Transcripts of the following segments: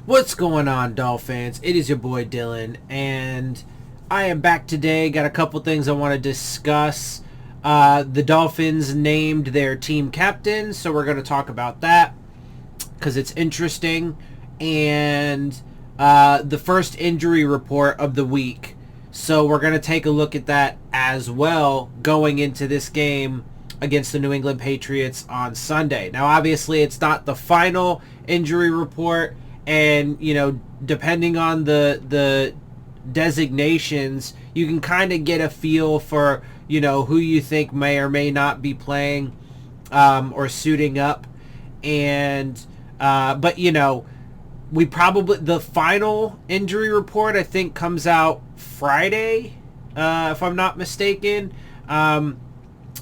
What's going on, Dolphins? It is your boy Dillon, and I am back today. Got a couple things I want to discuss. The Dolphins named their team captain, so we're going to talk about that because it's interesting. And the first injury report of the week. So we're going to take a look at that as well going into this game against the New England Patriots on Sunday. Now, obviously, it's not the final injury report. And, you know, depending on the designations, you can kind of get a feel for, you know, who you think may or may not be playing or suiting up. And, but, you know, the final injury report, I think, comes out Friday, if I'm not mistaken.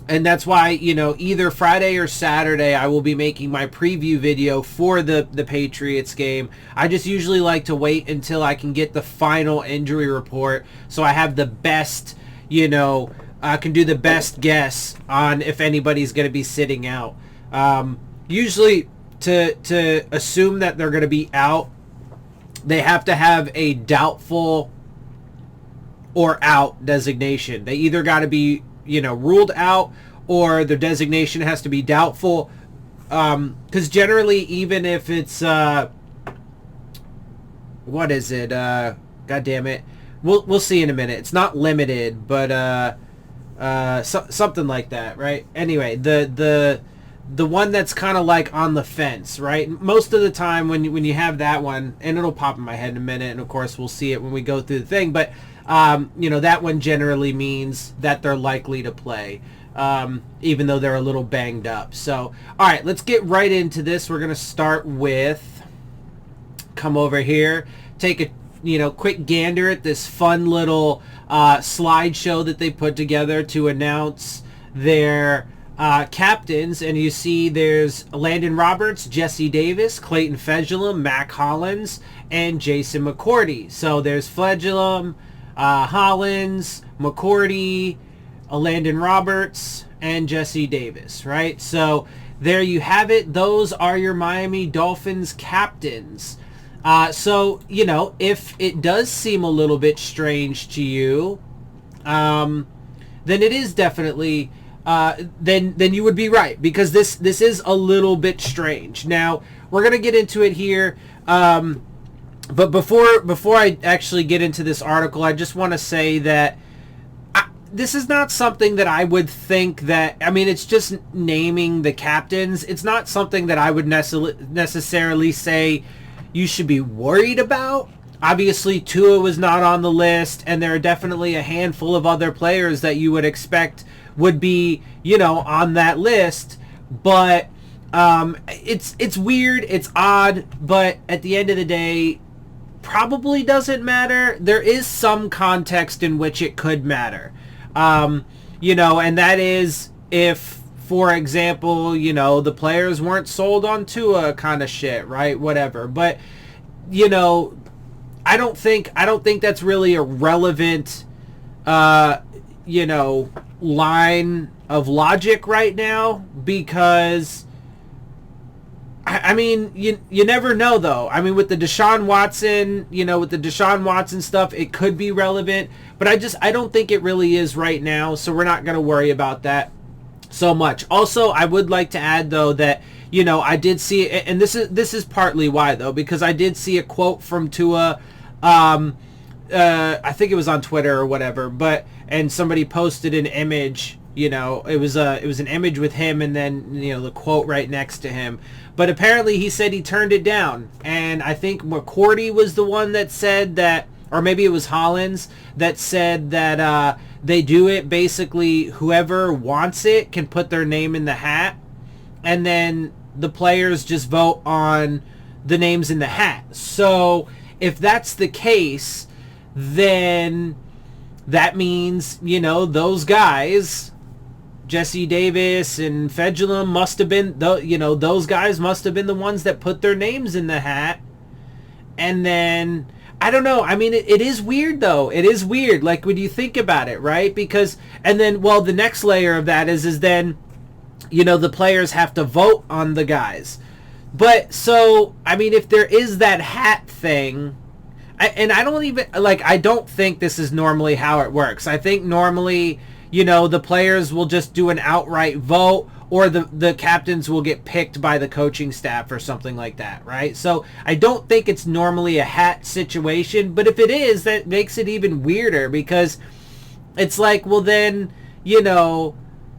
And that's why, you know, either Friday or Saturday, I will be making my preview video for the Patriots game. I just usually like to wait until I can get the final injury report so I have the best, you know, I can do the best guess on if anybody's going to be sitting out. Usually, to assume that they're going to be out, they have to have a doubtful or out designation. They either got to be, you know, ruled out, or their designation has to be doubtful. Because generally, even if it's what is it? God damn it, we'll see in a minute. It's not limited, but something like that, right? Anyway, the one that's kind of like on the fence, right? Most of the time when you have that one, and it'll pop in my head in a minute, and of course we'll see it when we go through the thing, but you know, that one generally means that they're likely to play, even though they're a little banged up. So, all right, let's get right into this. We're going to start with, come over here, take a, you know, quick gander at this fun little slideshow that they put together to announce their captains. And you see there's Landon Roberts, Jesse Davis, Clayton Fejedelem, Mac Hollins, and Jason McCourty. So there's Fejedelem, Hollins, McCourty, Landon Roberts, and Jesse Davis, right? So there you have it. Those are your Miami Dolphins captains. So, you know, if it does seem a little bit strange to you, then it is definitely, then you would be right, because this is a little bit strange. Now, we're going to get into it here. But before I actually get into this article, I just want to say that this is not something that I would think that, I mean, it's just naming the captains. It's not something that I would necessarily say you should be worried about. Obviously, Tua was not on the list, and there are definitely a handful of other players that you would expect would be, you know, on that list. But it's weird, it's odd, but at the end of the day, probably doesn't matter. There is some context in which it could matter. You know, and that is if, for example, you know, the players weren't sold on Tua kind of shit, right? Whatever. But, you know, I don't think that's really a relevant, you know, line of logic right now, because I mean, you never know, though. I mean, with the Deshaun Watson, you know, with the Deshaun Watson stuff, it could be relevant. But I don't think it really is right now, so we're not going to worry about that so much. Also, I would like to add, though, that, you know, I did see, and this is partly why, though, because I did see a quote from Tua, I think it was on Twitter or whatever, and somebody posted an image. You know, it was an image with him and then, you know, the quote right next to him. But apparently he said he turned it down. And I think McCourty was the one that said that, or maybe it was Hollins, that said that they do it basically, whoever wants it can put their name in the hat. And then the players just vote on the names in the hat. So if that's the case, then that means, you know, those guys, Jesse Davis and Fejedelem, must have been, you know, those guys must have been the ones that put their names in the hat. And then, I don't know, I mean, it is weird, though. It is weird, like, when you think about it, right? Because, and then, well, the next layer of that is then, you know, the players have to vote on the guys. But so, I mean, if there is that hat thing, and I don't even, like, I don't think this is normally how it works. I think normally, the players will just do an outright vote, or the captains will get picked by the coaching staff or something like that, right? So I don't think it's normally a hat situation, but if it is, that makes it even weirder, because it's like, well then,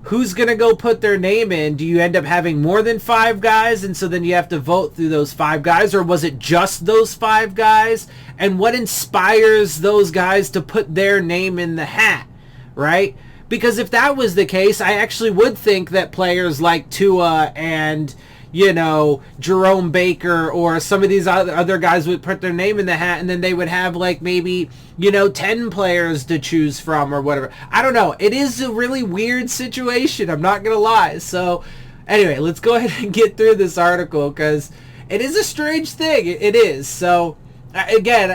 who's going to go put their name in? Do you end up having more than 5 guys, and so then you have to vote through those 5 guys, or was it just those 5 guys? And what inspires those guys to put their name in the hat, right? Because if that was the case, I actually would think that players like Tua and, Jerome Baker or some of these other guys would put their name in the hat, and then they would have like maybe, 10 players to choose from or whatever. I don't know. It is a really weird situation. I'm not going to lie. So anyway, let's go ahead and get through this article, because it is a strange thing. It is. So again,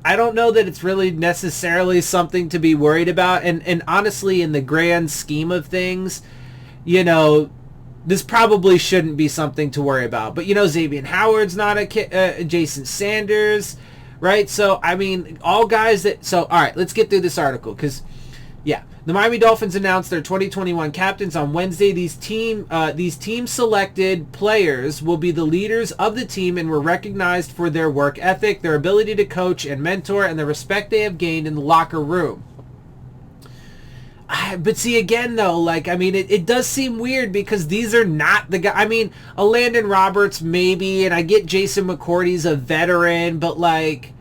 I don't know that it's really necessarily something to be worried about. And honestly, in the grand scheme of things, this probably shouldn't be something to worry about. But, Xavier Howard's not a Jason Sanders, right? So, I mean, all guys that... So, all right, let's get through this article, because, yeah. The Miami Dolphins announced their 2021 captains on Wednesday. These team-selected players will be the leaders of the team and were recognized for their work ethic, their ability to coach and mentor, and the respect they have gained in the locker room. But see, again, though, like, I mean, it does seem weird, because these are not the guy. I mean, a Landon Roberts, maybe, and I get Jason McCourty's a veteran, but, like,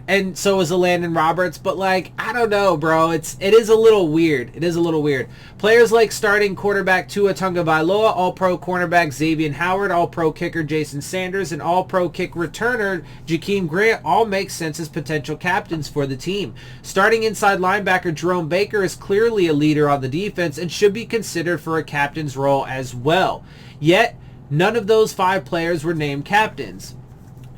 and so is a Landon Roberts, but, like, I don't know, bro. It is a little weird. It is a little weird. Players like starting quarterback Tua Tagovailoa, all-pro cornerback Xavier Howard, all-pro kicker Jason Sanders, and all-pro kick returner Jakeem Grant all make sense as potential captains for the team. Starting inside linebacker Jerome Baker is clearly a leader on the defense and should be considered for a captain's role as well. Yet, none of those 5 players were named captains.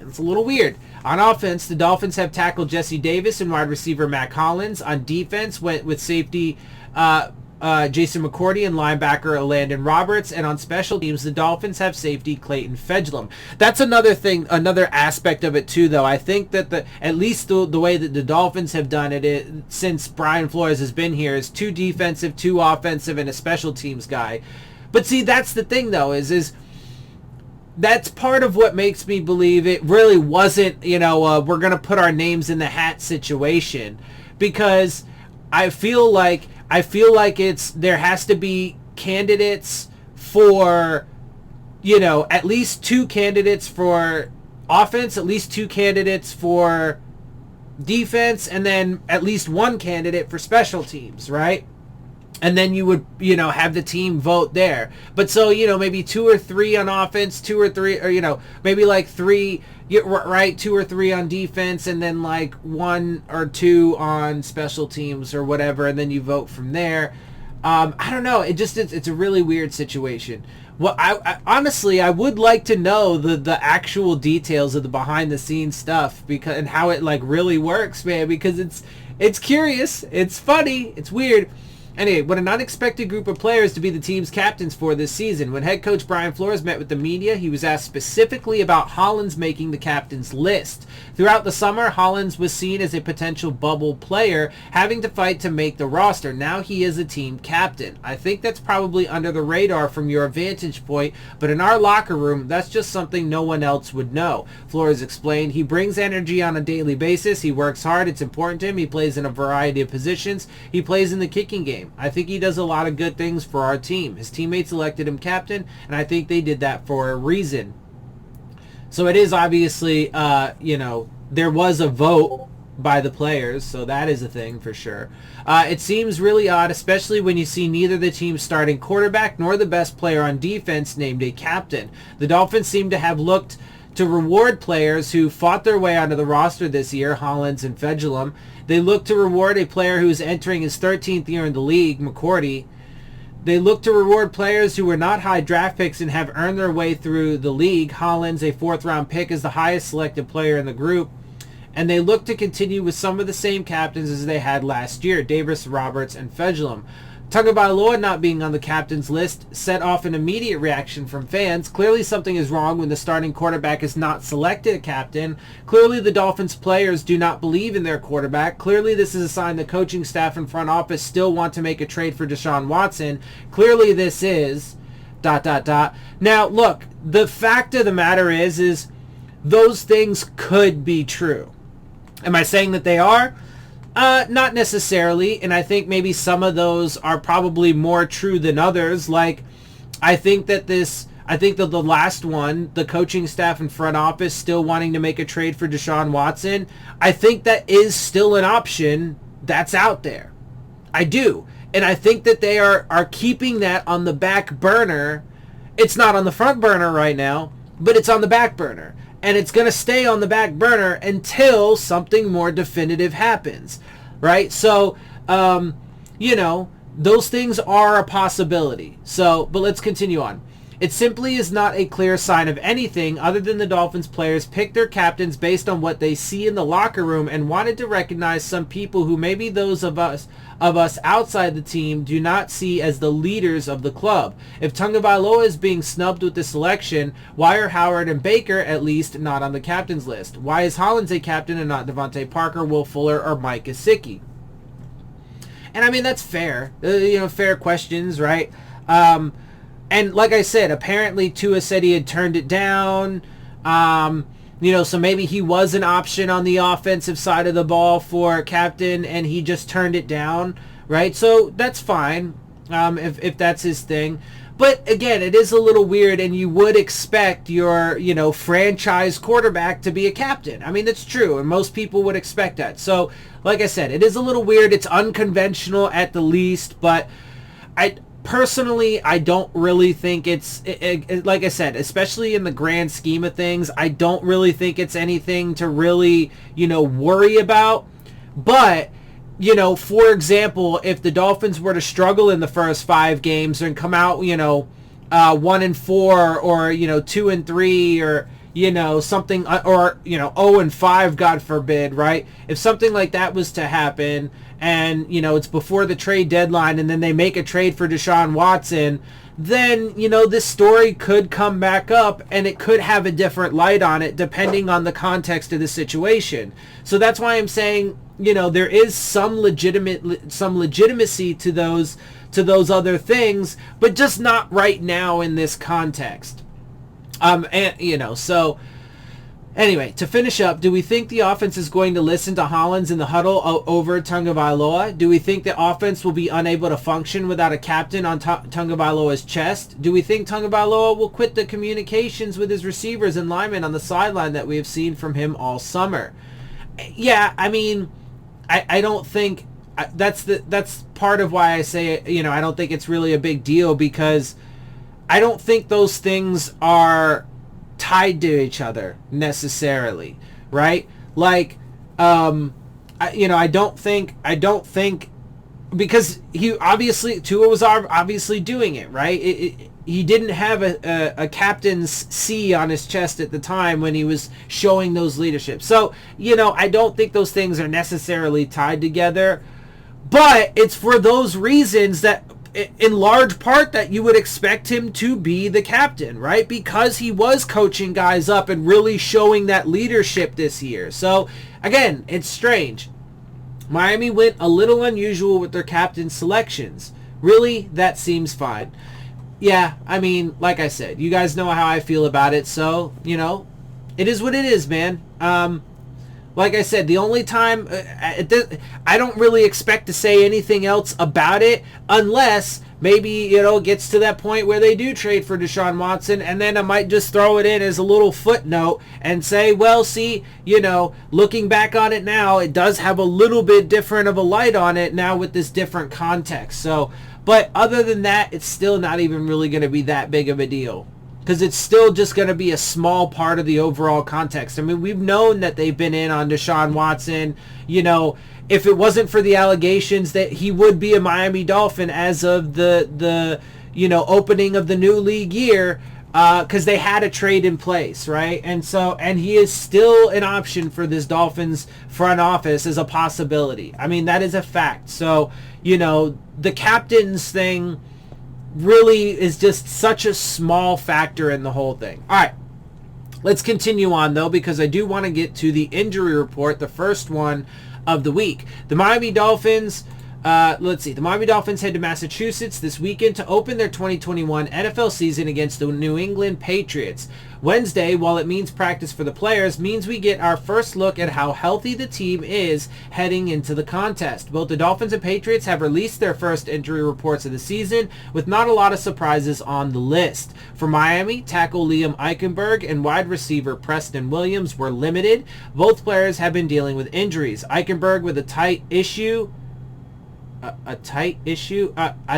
It's a little weird. On offense, the Dolphins have tackled Jesse Davis and wide receiver Mac Hollins. On defense, went with safety Jason McCourty and linebacker Landon Roberts. And on special teams, the Dolphins have safety Clayton Fejedelem. That's another thing, another aspect of it too, though. I think that at least the way that the Dolphins have done it since Brian Flores has been here is 2 defensive, 2 offensive, and a special teams guy. But see, that's the thing, though, is that's part of what makes me believe it really wasn't, we're going to put our names in the hat situation, because I feel like there has to be candidates for, at least 2 candidates for offense, at least 2 candidates for defense, and then at least 1 candidate for special teams, right? And then you would, have the team vote there. But so, maybe 2 or 3 on offense, 2 or 3, or, maybe like 3, right, 2 or 3 on defense, and then like 1 or 2 on special teams or whatever, and then you vote from there. I don't know. It's a really weird situation. Well, I honestly, I would like to know the actual details of the behind the scenes stuff, and how it like really works, man, because it's curious, it's funny, it's weird. Anyway, what an unexpected group of players to be the team's captains for this season. When head coach Brian Flores met with the media, he was asked specifically about Hollins making the captain's list. Throughout the summer, Hollins was seen as a potential bubble player, having to fight to make the roster. Now he is a team captain. I think that's probably under the radar from your vantage point, but in our locker room, that's just something no one else would know. Flores explained, he brings energy on a daily basis. He works hard. It's important to him. He plays in a variety of positions. He plays in the kicking game. I think he does a lot of good things for our team. His teammates elected him captain, and I think they did that for a reason. So it is obviously, there was a vote by the players, so that is a thing for sure. It seems really odd, especially when you see neither the team's starting quarterback nor the best player on defense named a captain. The Dolphins seem to have looked to reward players who fought their way onto the roster this year, Hollins and Fejedelem. They look to reward a player who is entering his 13th year in the league, McCourty. They look to reward players who were not high draft picks and have earned their way through the league. Hollins, a 4th-round pick, is the highest selected player in the group. And they look to continue with some of the same captains as they had last year, Davis, Roberts, and Fejedelem. Tagovailoa not being on the captain's list set off an immediate reaction from fans. Clearly something is wrong when the starting quarterback is not selected a captain. Clearly the Dolphins players do not believe in their quarterback. Clearly this is a sign the coaching staff and front office still want to make a trade for Deshaun Watson. Clearly this is... ... Now, look, the fact of the matter is those things could be true. Am I saying that they are? Not necessarily, and I think maybe some of those are probably more true than others. Like, I think that the last one, the coaching staff and front office still wanting to make a trade for Deshaun Watson, I think that is still an option that's out there. I do. And I think that they are keeping that on the back burner. It's not on the front burner right now, but it's on the back burner. And it's going to stay on the back burner until something more definitive happens, right? So, those things are a possibility. So, but let's continue on. It simply is not a clear sign of anything other than the Dolphins players picked their captains based on what they see in the locker room and wanted to recognize some people who maybe those of us outside the team do not see as the leaders of the club. If Tagovailoa is being snubbed with the selection, why are Howard and Baker at least not on the captain's list? Why is Hollins a captain and not Devontae Parker, Will Fuller, or Mike Gesicki? And I mean, that's fair. Fair questions, right? And like I said, apparently Tua said he had turned it down. So maybe he was an option on the offensive side of the ball for captain and he just turned it down, right? So that's fine if that's his thing. But again, it is a little weird, and you would expect your, franchise quarterback to be a captain. I mean, that's true, and most people would expect that. So, like I said, it is a little weird. It's unconventional at the least, but Personally, I don't really think it's, like I said, especially in the grand scheme of things, I don't really think it's anything to really, worry about. But, for example, if the Dolphins were to struggle in the first 5 games and come out, 1-4 or, 2-3 or, something, or, 0-5, God forbid, right? If something like that was to happen, and, it's before the trade deadline, and then they make a trade for Deshaun Watson, then, this story could come back up, and it could have a different light on it, depending on the context of the situation. So that's why I'm saying, there is some legitimacy to those other things, but just not right now in this context. So anyway, to finish up, do we think the offense is going to listen to Hollins in the huddle over Tagovailoa? Do we think the offense will be unable to function without a captain on Tagovailoa's chest? Do we think Tagovailoa will quit the communications with his receivers and linemen on the sideline that we have seen from him all summer? Yeah, I mean, I don't think that's part of why I say, I don't think it's really a big deal, because I don't think those things are tied to each other necessarily, right? Like, I don't think because Tua was obviously doing it, right? He didn't have a captain's C on his chest at the time when he was showing those leadership. So, I don't think those things are necessarily tied together, but it's for those reasons that, in large part, that you would expect him to be the captain, right? Because he was coaching guys up and really showing that leadership this year. So, again, it's strange. Miami went a little unusual with their captain selections. Really, that seems fine. Yeah, I mean, like I said, you guys know how I feel about it. So, it is what it is, man. Like I said, the only time I don't really expect to say anything else about it unless maybe, it gets to that point where they do trade for Deshaun Watson, and then I might just throw it in as a little footnote and say, well, see, looking back on it now, it does have a little bit different of a light on it now with this different context. So, but other than that, it's still not even really going to be that big of a deal, because it's still just going to be a small part of the overall context. I mean, we've known that they've been in on Deshaun Watson. If it wasn't for the allegations that he would be a Miami Dolphin as of the opening of the new league year, because they had a trade in place, right? And he is still an option for this Dolphins front office as a possibility. I mean, that is a fact. So, the captain's thing really is just such a small factor in the whole thing. All right. Let's continue on, though, because I do want to get to the injury report, the first one of the week. The Miami Dolphins, the Miami Dolphins head to Massachusetts this weekend to open their 2021 NFL season against the New England Patriots. Wednesday, while it means practice for the players, means we get our first look at how healthy the team is heading into the contest. Both the Dolphins and Patriots have released their first injury reports of the season, with not a lot of surprises on the list. For Miami, tackle Liam Eichenberg and wide receiver Preston Williams were limited. Both players have been dealing with injuries. Eichenberg with a tight issue. I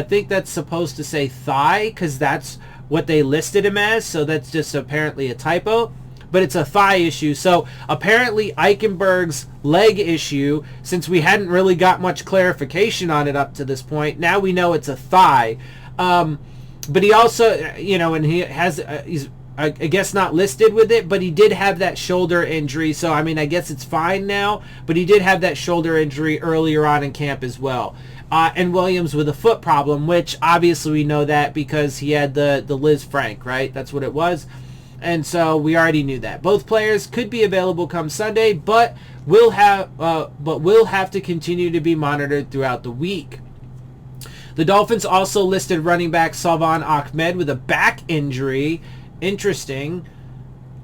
think that's supposed to say thigh, because that's what they listed him as, so that's just apparently a typo, but it's a thigh issue. So apparently Eichenberg's leg issue, since we hadn't really got much clarification on it up to this point, now we know it's a thigh. But he also, and he has, he's, I guess, not listed with it, but he did have that shoulder injury, so I mean, I guess it's fine now, but he did have that shoulder injury earlier on in camp as well. And Williams with a foot problem, which obviously we know that because he had the Liz Frank, right? That's what it was. And so we already knew that. Both players could be available come Sunday, but will have to continue to be monitored throughout the week. The Dolphins also listed running back Salvon Ahmed with a back injury. Interesting.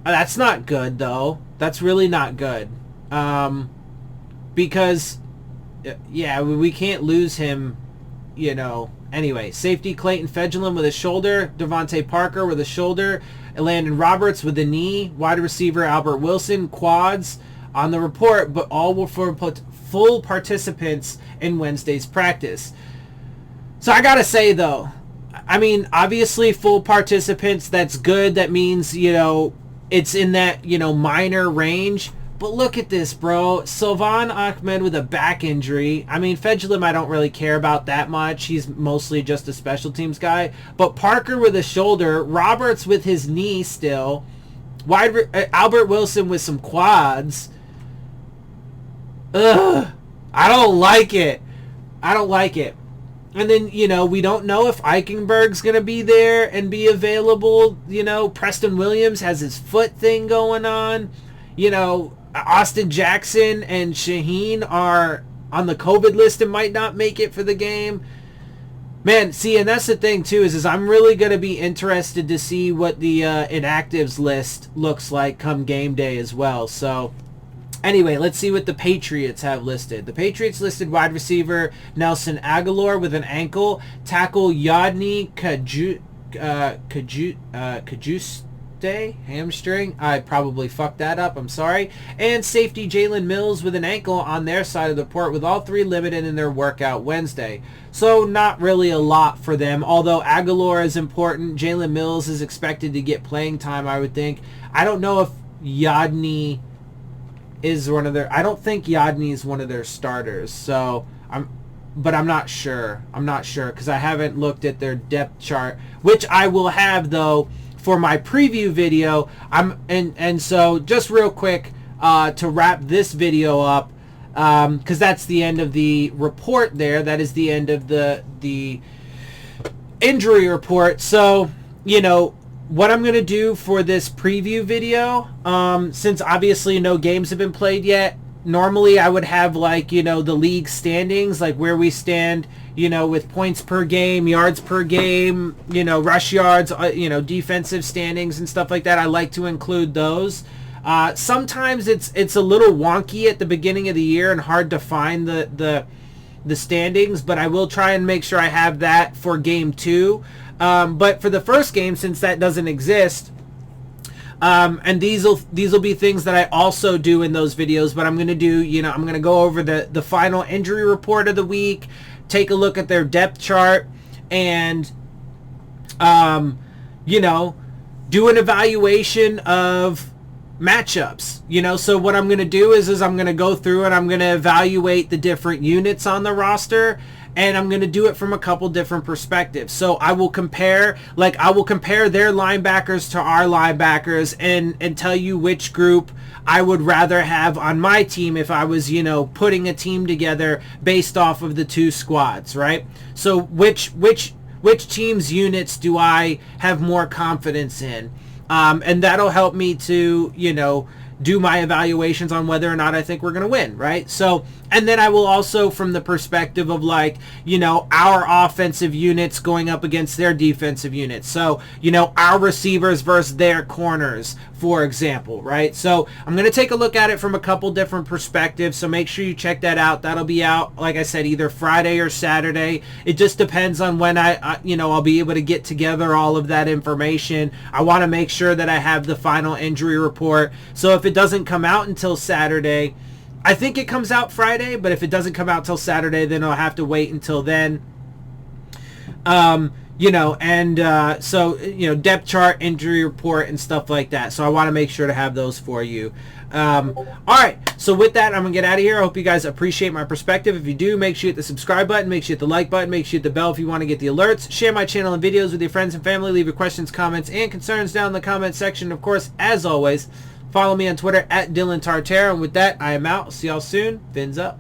That's not good, though. That's really not good. Because, yeah, we can't lose him, Anyway, safety Clayton Fejedelem with a shoulder. Devontae Parker with a shoulder. Landon Roberts with a knee. Wide receiver Albert Wilson, quads on the report, but all were for full participants in Wednesday's practice. So I gotta say, though, I mean, obviously full participants, that's good. That means, it's in that, minor range. But look at this, bro. Salvon Ahmed with a back injury. I mean, Fejedelem I don't really care about that much. He's mostly just a special teams guy. But Parker with a shoulder. Roberts with his knee still. Albert Wilson with some quads. Ugh. I don't like it. And then, we don't know if Eichenberg's going to be there and be available. Preston Williams has his foot thing going on. Austin Jackson and Shaheen are on the COVID list and might not make it for the game. Man, see, and that's the thing, too, is I'm really going to be interested to see what the inactives list looks like come game day as well. So, anyway, let's see what the Patriots have listed. The Patriots listed wide receiver Nelson Aguilar with an ankle, tackle Yodny Cajuste, hamstring. I probably fucked that up. I'm sorry. And safety Jalen Mills with an ankle on their side of the report, with all three limited in their workout Wednesday. So not really a lot for them, although Aguilar is important. Jalen Mills is expected to get playing time, I would think. I don't know if Yodny is one of their... I don't think Yodny is one of their starters, so but I'm not sure. Because I haven't looked at their depth chart, which I will have, though, for my preview video. And so just real quick to wrap this video up, because that's the end of the report there. That is the end of the injury report. So, what I'm going to do for this preview video, since obviously no games have been played yet, normally I would have the league standings, like where we stand, with points per game, yards per game, rush yards, defensive standings and stuff like that. I like to include those. Sometimes it's a little wonky at the beginning of the year and hard to find the standings, but I will try and make sure I have that for game 2. But for the first game, since that doesn't exist, and these will be things that I also do in those videos, but I'm going to do, I'm going to go over the final injury report of the week, take a look at their depth chart, and, do an evaluation of, matchups, you know. So what I'm going to do is I'm going to go through and I'm going to evaluate the different units on the roster, and I'm going to do it from a couple different perspectives. So I will compare, like, I will compare their linebackers to our linebackers and tell you which group I would rather have on my team if I was, you know, putting a team together based off of the two squads, right? So which team's units do I have more confidence in? And that'll help me to, you know, do my evaluations on whether or not I think we're going to win, right? So, and then I will also, from the perspective of, like, you know, our offensive units going up against their defensive units. So, you know, our receivers versus their corners, for example, right? So I'm going to take a look at it from a couple different perspectives. So make sure you check that out. That'll be out, like I said, either Friday or Saturday. It just depends on when you know, I'll be able to get together all of that information. I want to make sure that I have the final injury report. So if it doesn't come out until Saturday, I think it comes out Friday, but if it doesn't come out till Saturday, then I'll have to wait until then. You know, and so, you know, depth chart, injury report, and stuff like that. So I want to make sure to have those for you. All right, so with that, I'm going to get out of here. I hope you guys appreciate my perspective. If you do, make sure you hit the subscribe button, make sure you hit the like button, make sure you hit the bell if you want to get the alerts. Share my channel and videos with your friends and family. Leave your questions, comments, and concerns down in the comment section. Of course, as always, follow me on Twitter at Dillon Tartare. And with that, I am out. See y'all soon. Fins up.